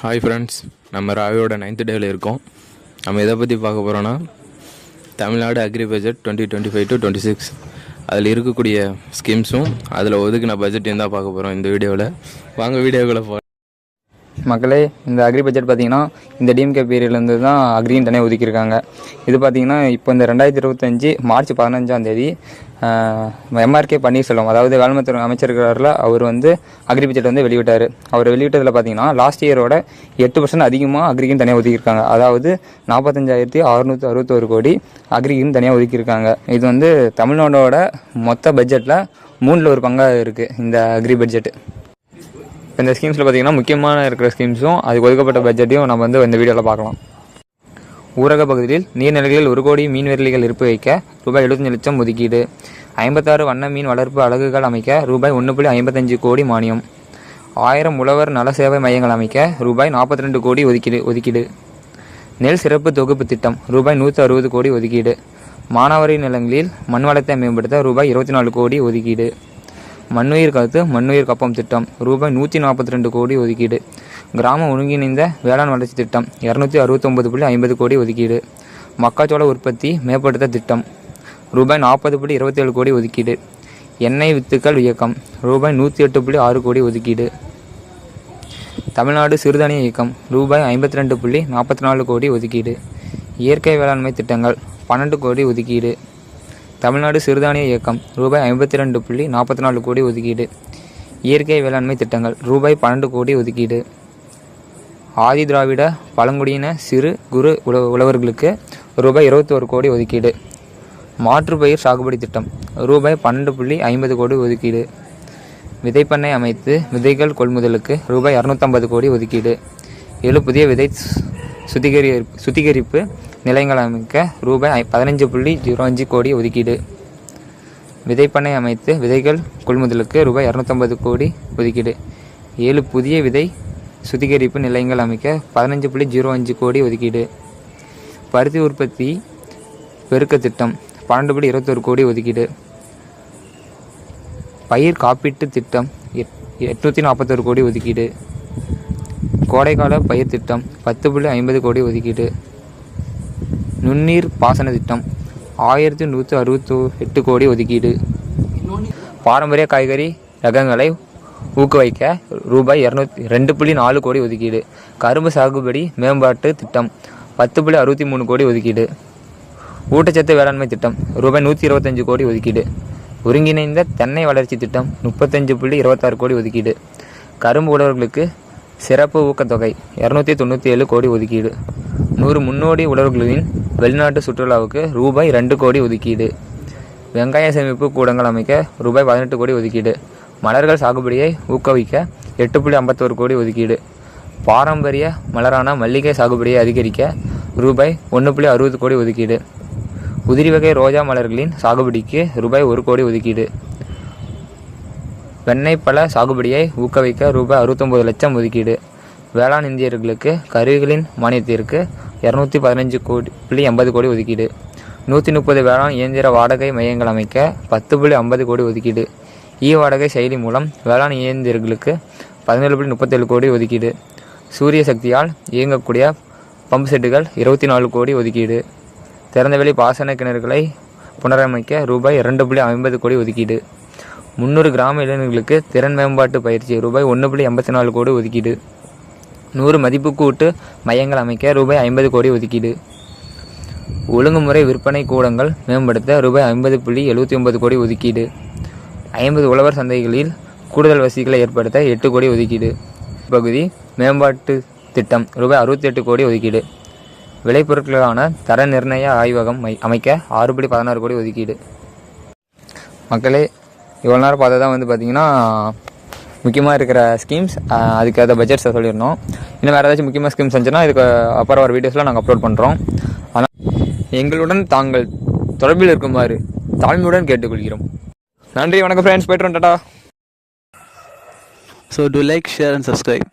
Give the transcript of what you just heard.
Hi friends, நம்ம ராவியோட 9th டேவில் இருக்கோம். நம்ம எதை பற்றி பார்க்க போகிறோன்னா, தமிழ்நாடு அக்ரி பட்ஜெட் 2025 to 26 அதில் இருக்கக்கூடிய ஸ்கீம்ஸும் அதில் ஒதுக்கின பட்ஜெட்டையும் தான் பார்க்க போகிறோம் இந்த வீடியோவில். வாங்க வீடியோக்குள்ளே போகிறோம். மக்களே, இந்த அக்ரி பட்ஜெட் பார்த்திங்கன்னா இந்த டிஎம்கே பீரியட்லேருந்து தான் அக்ரின்னு தனியாக ஒதுக்கியிருக்காங்க. இது பார்த்திங்கன்னா இப்போ இந்த 2025 மார்ச் 15 எம்ஆர்கே பன்னீர்செல்வம், அதாவது வேளாண்மைத்துறை அமைச்சர் இருக்கிறாரில், அவர் அக்ரி பட்ஜெட் வெளியிட்டார். அவர் வெளியிட்டதில் பார்த்திங்கன்னா லாஸ்ட் இயரோட 8% அதிகமாக அக்ரிக்குன்னு தனியாக ஒதுக்கியிருக்காங்க. அதாவது 45,661 கோடி அக்ரிக்குன்னு தனியாக ஒதுக்கியிருக்காங்க. இது தமிழ்நாடோட மொத்த பட்ஜெட்டில் 3 பங்காக இருக்குது இந்த அக்ரி பட்ஜெட்டு. இப்போ இந்த ஸ்கீம்ஸில் பார்த்திங்கன்னா முக்கியமான இருக்கிற ஸ்கீம்ஸும் அதுக்கு ஒதுக்கப்பட்ட பட்ஜெட்டையும் நம்ம இந்த வீடியோவில் பார்க்கலாம். ஊரக பகுதியில் நீர்நிலைகளில் 1 கோடி மீன் விரலிகள் இருப்பு வைக்க ரூபாய் 75 லட்சம் ஒதுக்கீடு. 56 வண்ண மீன் வளர்ப்பு அலகுகள் அமைக்க ரூபாய் 1.55 கோடி மானியம். 1000 உழவர் நல சேவை மையங்கள் அமைக்க ரூபாய் 42 கோடி ஒதுக்கீடு. நெல் சிறப்பு தொகுப்பு திட்டம் ரூபாய் 160 கோடி ஒதுக்கீடு. மானாவாரி நிலங்களில் மண் வளத்தை மேம்படுத்த ரூபாய் 24 கோடி ஒதுக்கீடு. மண்ணுயிர் காத்து மண்ணுயிர் காப்பம் திட்டம் ரூபாய் 142 கோடி ஒதுக்கீடு. கிராம ஒருங்கிணைந்த வேளாண் வளர்ச்சி திட்டம் 269.50 கோடி ஒதுக்கீடு. மக்காச்சோள உற்பத்தி மேம்படுத்த திட்டம் ரூபாய் 40.27 கோடி ஒதுக்கீடு. எண்ணெய் வித்துக்கள் இயக்கம் ரூபாய் 108.6 கோடி ஒதுக்கீடு. தமிழ்நாடு சிறுதானிய இயக்கம் ரூபாய் 52.44 கோடி ஒதுக்கீடு. இயற்கை வேளாண்மை திட்டங்கள் 12 கோடி ஒதுக்கீடு. தமிழ்நாடு சிறுதானிய இயக்கம் ரூபாய் 52.44 கோடி ஒதுக்கீடு. இயற்கை வேளாண்மை திட்டங்கள் ரூபாய் 12 கோடி ஒதுக்கீடு. ஆதி திராவிட பழங்குடியின சிறு குறு உழவர்களுக்கு ரூபாய் 21 கோடி ஒதுக்கீடு. மாற்றுப்பயிர் சாகுபடி திட்டம் ரூபாய் 12.50 கோடி ஒதுக்கீடு. விதைப்பண்ணை அமைத்து விதைகள் கொள்முதலுக்கு ரூபாய் 250 கோடி ஒதுக்கீடு. 7 புதிய விதை சுத்திகரிப்பு நிலையங்கள் அமைக்க ரூபாய் 15.05 கோடி ஒதுக்கீடு. விதைப்பண்ணை அமைத்து விதைகள் கொள்முதலுக்கு ரூபாய் 250 கோடி ஒதுக்கீடு. 7 புதிய விதை சுத்திகரிப்பு நிலையங்கள் அமைக்க 15.05 கோடி ஒதுக்கீடு. பருத்தி உற்பத்தி பெருக்க திட்டம் 12.21 கோடி ஒதுக்கீடு. பயிர் காப்பீட்டு திட்டம் 841 கோடி ஒதுக்கீடு. கோடைக்கால பயிர் திட்டம் 10.50 கோடி ஒதுக்கீடு. நுண்ணீர் பாசன திட்டம் 1168 கோடி ஒதுக்கீடு. பாரம்பரிய காய்கறி ரகங்களை ஊக்குவிக்க ரூபாய் 202.4 கோடி ஒதுக்கீடு. கரும்பு சாகுபடி மேம்பாட்டு திட்டம் 10.63 கோடி ஒதுக்கீடு. ஊட்டச்சத்து வேளாண்மை திட்டம் ரூபாய் 125 கோடி ஒதுக்கீடு. ஒருங்கிணைந்த தென்னை வளர்ச்சி திட்டம் 35.26 கோடி ஒதுக்கீடு. கரும்பு உழவர்களுக்கு சிறப்பு ஊக்கத்தொகை 297 கோடி ஒதுக்கீடு. 100 முன்னோடி உழவர்களின் வெளிநாட்டு சுற்றுலாவுக்கு ரூபாய் 2 கோடி ஒதுக்கீடு. வெங்காய சேமிப்பு கூடங்கள் அமைக்க ரூபாய் 18 கோடி ஒதுக்கீடு. மலர்கள் சாகுபடியை ஊக்குவிக்க 8.51 கோடி ஒதுக்கீடு. பாரம்பரிய மலரான மல்லிகை சாகுபடியை அதிகரிக்க ரூபாய் 1.60 கோடி ஒதுக்கீடு. உதிரி வகை ரோஜா மலர்களின் சாகுபடிக்கு ரூபாய் 1 கோடி ஒதுக்கீடு. வெண்ணெய் பழ சாகுபடியை ஊக்குவிக்க ரூபாய் 69 லட்சம் ஒதுக்கீடு. வேளாண் இந்தியர்களுக்கு கருவிகளின் மானியத்திற்கு 215.80 கோடி ஒதுக்கீடு. 130 வேளாண் இயந்திர வாடகை மையங்கள் அமைக்க 10.50 கோடி ஒதுக்கீடு. வாடகை செயலி மூலம் வேளாண் இயந்திரங்களுக்கு 17.37 கோடி ஒதுக்கீடு. சூரிய சக்தியால் இயங்கக்கூடிய பம்பு செட்டுகள் 24 கோடி ஒதுக்கீடு. திறந்தவெளி பாசன கிணறுகளை புனரமைக்க ரூபாய் 2.50 கோடி ஒதுக்கீடு. 300 கிராம இளைஞர்களுக்கு திறன் மேம்பாட்டு பயிற்சி ரூபாய் 1.84 கோடி ஒதுக்கீடு. 100 மதிப்புக்கூட்டு மையங்கள் அமைக்க ரூபாய் 50 கோடி ஒதுக்கீடு. ஒழுங்குமுறை விற்பனை கூடங்கள் மேம்படுத்த ரூபாய் 50.79 கோடி ஒதுக்கீடு. 50 உழவர் சந்தைகளில் கூடுதல் வசதிகளை ஏற்படுத்த 8 கோடி ஒதுக்கீடு. பகுதி மேம்பாட்டு திட்டம் ரூபாய் 68 கோடி ஒதுக்கீடு. விளைபொருட்களான தர நிர்ணய ஆய்வகம் அமைக்க 6.16 கோடி ஒதுக்கீடு. மக்களே, இவ்வளோ நேரம் பார்த்தா தான் பார்த்திங்கன்னா முக்கியமாக இருக்கிற ஸ்கீம்ஸ், அதுக்காக பட்ஜெட்ஸை சொல்லியிருந்தோம். இன்னும் வேறு ஏதாச்சும் முக்கியமாக ஸ்கீம்ஸ் இருந்துச்சுன்னா இதுக்கு அப்புறம் வர வீடியோஸ்லாம் நாங்கள் அப்லோட் பண்ணுறோம். ஆனால் எங்களுடன் தாங்கள் தொடர்பில் இருக்குமாறு தாழ்மையுடன் கேட்டுக்கொள்கிறோம். நன்றி, வணக்கம் ஃப்ரெண்ட்ஸ், போய்ட்டு Tata. So do like, share and subscribe.